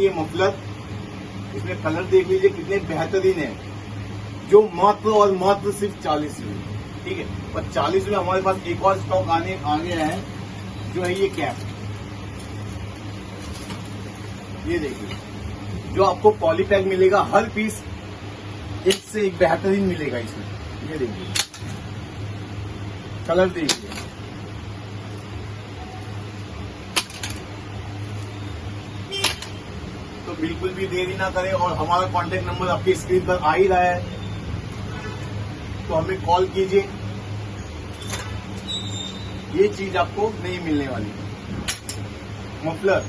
देखिए मफलर, इसमें कलर देख लीजिए कितने बेहतरीन है, जो मात्र और मात्र सिर्फ 40 में, ठीक है। और 40 में हमारे पास एक और स्टॉक आ गया है, जो है ये कैप। ये देखिए, जो आपको पॉलीपैक मिलेगा, हर पीस एक से एक बेहतरीन मिलेगा इसमें। ये देखिए, कलर देखिए, तो बिल्कुल भी देरी ना करें। और हमारा कॉन्टेक्ट नंबर आपकी स्क्रीन पर आ ही रहा है, तो हमें कॉल कीजिए। ये चीज आपको नहीं मिलने वाली। मफलर